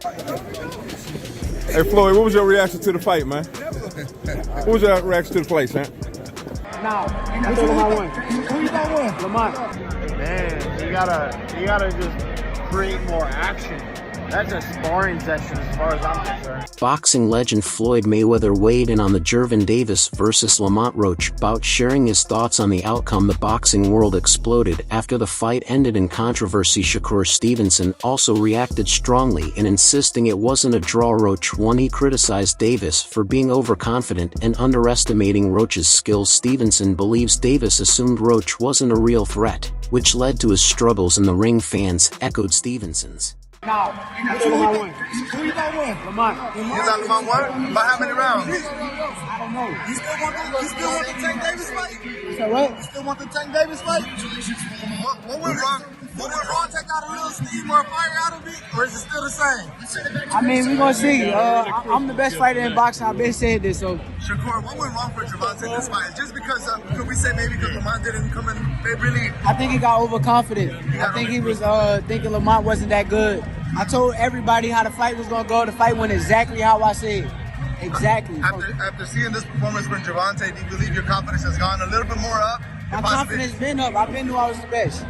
Hey Floyd, what was your reaction to the fight, man? What was your reaction to the fight, man? Nah, I think Lamont won. Who you gonna win? Lamont. Man, you gotta just create more action. That's a sparring session as far as I'm concerned. Boxing legend Floyd Mayweather weighed in on the Gervonta vs. Lamont Roach bout, sharing his thoughts on the outcome. The boxing world exploded after the fight ended in controversy. Shakur Stevenson also reacted strongly in insisting it wasn't a draw. Roach won. He criticized Davis for being overconfident and underestimating Roach's skills. Stevenson believes Davis assumed Roach wasn't a real threat, which led to his struggles in the ring. Fans echoed Stevenson's. Now, I think Lamont won. Who you gonna win? Lamont. You thought Lamont won? By how many rounds? I don't know. You still want the Tank Davis fight? You said what? You still want the Tank Davis fight? What went wrong? What went wrong? Take out a little steam or a fire out of it? Or is it still the same? I mean, we're gonna see. I'm the best fighter in boxing. I've been saying this, so. Shakur, what went wrong for Gervonta in this fight? Just because, could we say maybe because Lamont didn't come in, they really... I think he got overconfident. I think he was thinking Lamont wasn't that good. I told everybody how the fight was gonna go. The fight went exactly how I said. Exactly. After seeing this performance from Gervonta, do you believe your confidence has gone a little bit more up? My confidence been up. I've been knew I was the best.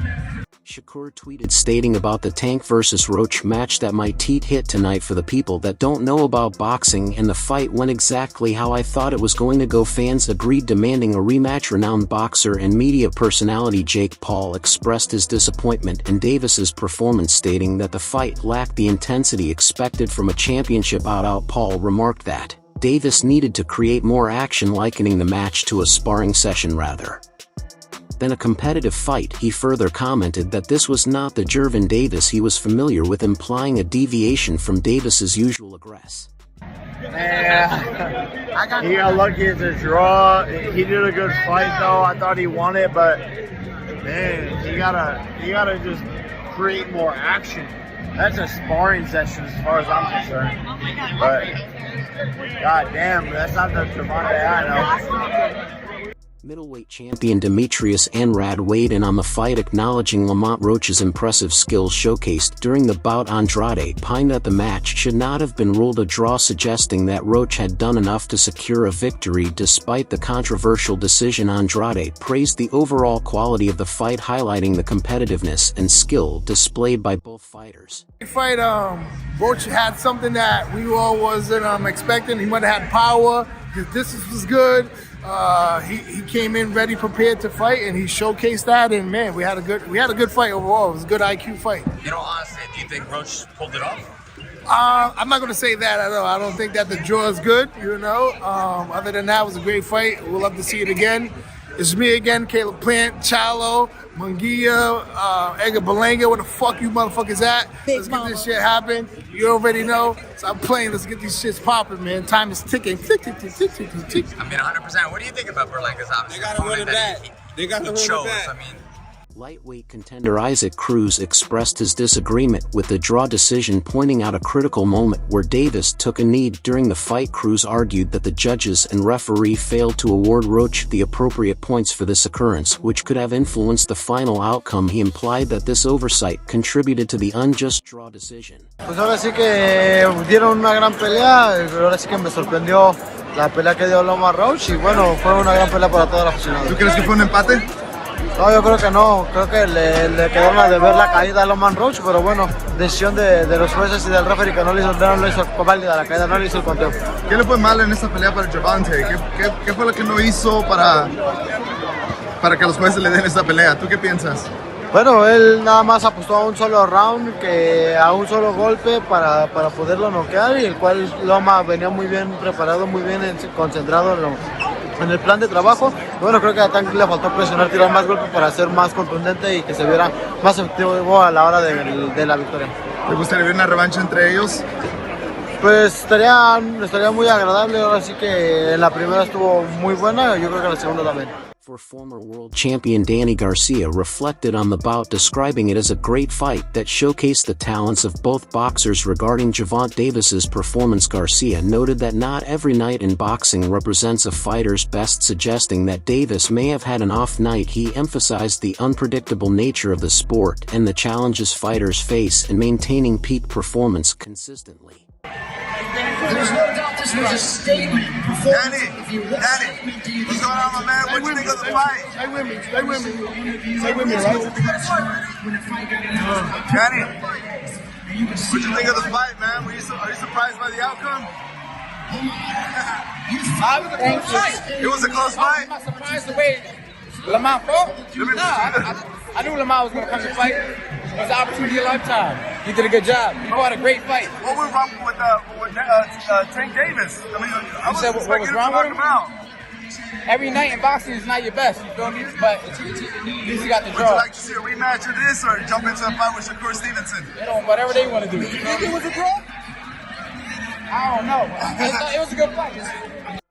Shakur tweeted stating about the Tank vs. Roach match that might hit tonight. For the people that don't know about boxing, and the fight went exactly how I thought it was going to go. Fans agreed, demanding a rematch. Renowned boxer and media personality Jake Paul expressed his disappointment in Davis's performance, stating that the fight lacked the intensity expected from a championship bout. Paul remarked that Davis needed to create more action, likening the match to a sparring session rather than a competitive fight. He further commented that this was not the Gervonta he was familiar with, implying a deviation from Davis's usual aggress. Yeah, he got lucky as a draw. He did a good fight though. I thought he won it, but man, you gotta just create more action. That's a sparring session as far as I'm concerned. But god damn, that's not the Gervonta I know. Middleweight champion Demetrius Andrade weighed in on the fight, acknowledging Lamont Roach's impressive skills showcased during the bout. Andrade opined that the match should not have been ruled a draw, suggesting that Roach had done enough to secure a victory despite the controversial decision. Andrade praised the overall quality of the fight, highlighting the competitiveness and skill displayed by both fighters. Roach had something that we all wasn't expecting. He might have had power. His distance was good. He came in ready, prepared to fight, and he showcased that. And man, we had a good fight overall. It was a good IQ fight. You know, honestly, do you think Roach pulled it off? I'm not going to say that. I don't think that the draw is good. You know, other than that, it was a great fight. We'll love to see it again. It's me again, Caleb Plant, Chalo, Munguia, Edgar Belanga. Where the fuck you motherfuckers at? Let's get this shit happen. You already know. Stop playing. Let's get these shits popping, man. Time is ticking. Tick, tick, tick, tick, tick, tick, tick. I mean, 100%. What do you think about Berlanga's option? They got to run it back. They got to run it back. I mean, lightweight contender Isaac Cruz expressed his disagreement with the draw decision, pointing out a critical moment where Davis took a knee during the fight. Cruz argued that the judges and referee failed to award Roach the appropriate points for this occurrence, which could have influenced the final outcome. He implied that this oversight contributed to the unjust draw decision. Pues ahora sí que dieron una gran pelea, ahora sí que me sorprendió la pelea que dio Lamont Roach y bueno, fue una gran pelea para toda la aficionada. ¿Tú crees que fue un empate? No, yo creo que no, creo que le quedaron a deber la caída a Lamont Roach, pero bueno, decisión de los jueces y del referee que no le hizo válida la caída, no le hizo el conteo. ¿Qué le fue mal en esta pelea para Gervonta? ¿Qué fue lo que no hizo para que los jueces le den esta pelea? ¿Tú qué piensas? Bueno, él nada más apostó a un solo round, a un solo golpe para poderlo noquear, y el cual Loma venía muy bien preparado, muy bien concentrado en el plan de trabajo. Bueno, creo que a Tank le faltó presionar, tirar más golpes para ser más contundente y que se viera más efectivo a la hora de la victoria. ¿Te gustaría ver una revancha entre ellos? Pues estaría muy agradable. Ahora sí que en la primera estuvo muy buena, yo creo que en la segunda también. For former world champion Danny Garcia reflected on the bout, describing it as a great fight that showcased the talents of both boxers. Regarding Gervonta Davis's performance, Garcia noted that not every night in boxing represents a fighter's best, suggesting that Davis may have had an off night. He emphasized the unpredictable nature of the sport and the challenges fighters face in maintaining peak performance consistently. There's no doubt this was a statement performance. Danny, what's going on, my man? What do you think of the fight? Stay with me, stay with me. Stay with me, right? Danny, what do you think of the fight, man? Are you surprised by the outcome? It was a close fight. I'm not surprised the way Lamont fought. I knew Lamont was going to come to fight. It was an opportunity of a lifetime. He did a good job. He fought a great fight. What went wrong with Tank Davis? I mean, I was what was wrong with him? Every night in boxing is not your best, you feel me? But at least you got the draw. Would you like to see a rematch of this or jump into a fight with Shakur Stevenson? Whatever they want to do. You think it was a draw? I don't know. It was a good fight.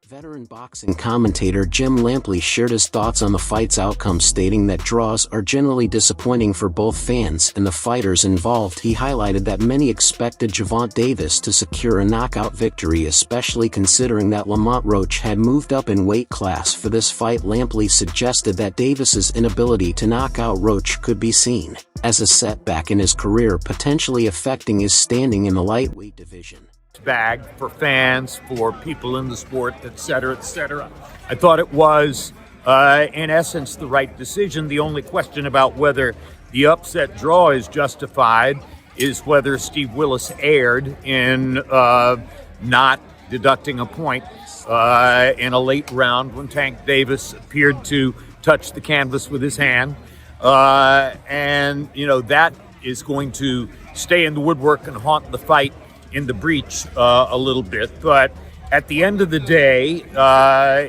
Veteran boxing commentator Jim Lampley shared his thoughts on the fight's outcome, stating that draws are generally disappointing for both fans and the fighters involved. He highlighted that many expected Gervonta Davis to secure a knockout victory, especially considering that Lamont Roach had moved up in weight class for this fight. Lampley suggested that Davis's inability to knock out Roach could be seen as a setback in his career, potentially affecting his standing in the lightweight division. Bag for fans, for people in the sport, etc., etc. I thought it was, in essence, the right decision. The only question about whether the upset draw is justified is whether Steve Willis erred in not deducting a point in a late round when Tank Davis appeared to touch the canvas with his hand. And, that is going to stay in the woodwork and haunt the fight in the breach a little bit, but at the end of the day,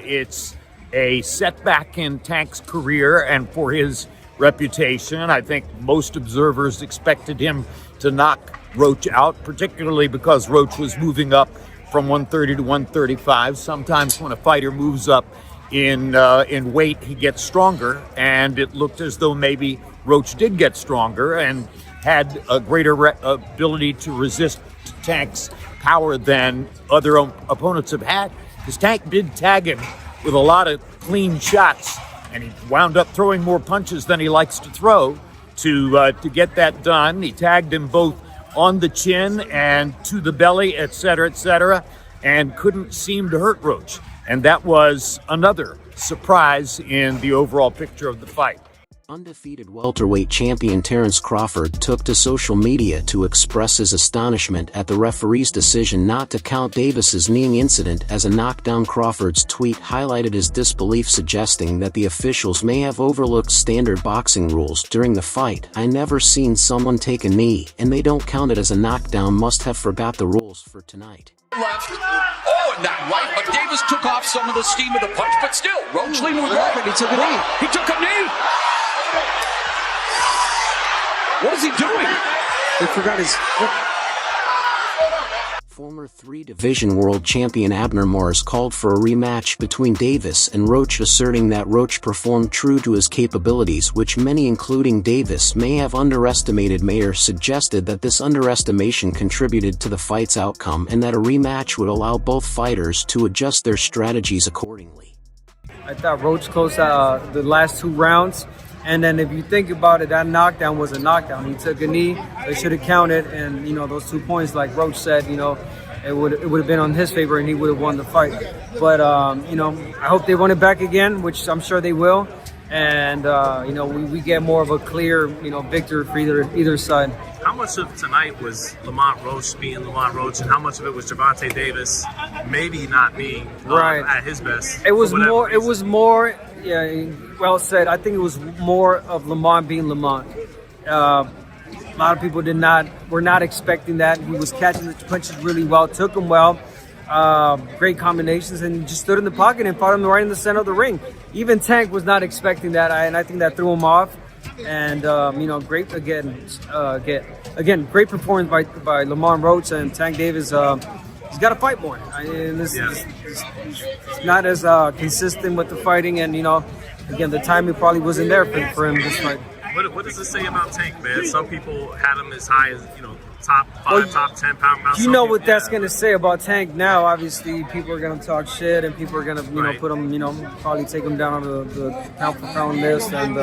it's a setback in Tank's career and for his reputation. I think most observers expected him to knock Roach out, particularly because Roach was moving up from 130 to 135. Sometimes when a fighter moves up in weight, he gets stronger, and it looked as though maybe Roach did get stronger and had a greater ability to resist Tank's power than other opponents have had, because Tank did tag him with a lot of clean shots, and he wound up throwing more punches than he likes to throw to get that done. He tagged him both on the chin and to the belly, etc., and couldn't seem to hurt Roach. And that was another surprise in the overall picture of the fight. Undefeated welterweight champion Terence Crawford took to social media to express his astonishment at the referee's decision not to count Davis's kneeing incident as a knockdown. Crawford's tweet highlighted his disbelief, suggesting that the officials may have overlooked standard boxing rules during the fight. "I never seen someone take a knee and they don't count it as a knockdown. Must have forgot the rules for tonight." Left. And not right, but Davis took off some of the steam of the punch, but still, Roach leaned with right. He took a knee. He took a knee. What is he doing? He forgot his... Former three-division world champion Abner Mars called for a rematch between Davis and Roach, asserting that Roach performed true to his capabilities, which many, including Davis, may have underestimated. Mayer suggested that this underestimation contributed to the fight's outcome and that a rematch would allow both fighters to adjust their strategies accordingly. I thought Roach closed the last 2 rounds. And then if you think about it, that knockdown was a knockdown. He took a knee, they should have counted, and those 2 points, like Roach said, it would have been on his favor and he would have won the fight. But I hope they run it back again, which I'm sure they will. And we get more of a clear victory for either side. How much of tonight was Lamont Roach being Lamont Roach, and how much of it was Gervonta Davis maybe not being at his best? It was more. It was more. Yeah, well said. I think it was more of Lamont being Lamont. A lot of people were not expecting that. He was catching the punches really well, took them well, great combinations, and just stood in the pocket and fought him right in the center of the ring. Even Tank was not expecting that, and I think that threw him off. And great great performance by Lamont Roach, and Tank Davis. He's got to fight more. He's not as consistent with the fighting, and again, the timing probably wasn't there for him this fight. What does it say about Tank, man? Some people had him as high as, top 5, top 10 pound. You know what that's going to say about Tank now. Obviously, people are going to talk shit, and people are going to, put him, probably take him down on the pound for pound list, and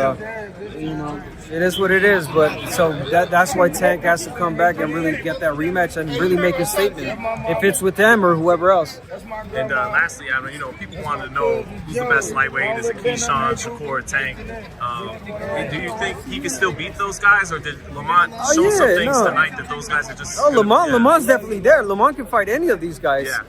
it is what it is. But so that's why Tank has to come back and really get that rematch and really make a statement, if it's with them or whoever else. And lastly, Adam, people wanted to know who's the best lightweight. Is it Keyshawn, Shakur, Tank? Do you think he can still beat those guys, or did Lamont show some things tonight that those guys are just? Lamont's definitely there. Lamont can fight any of these guys. Yeah.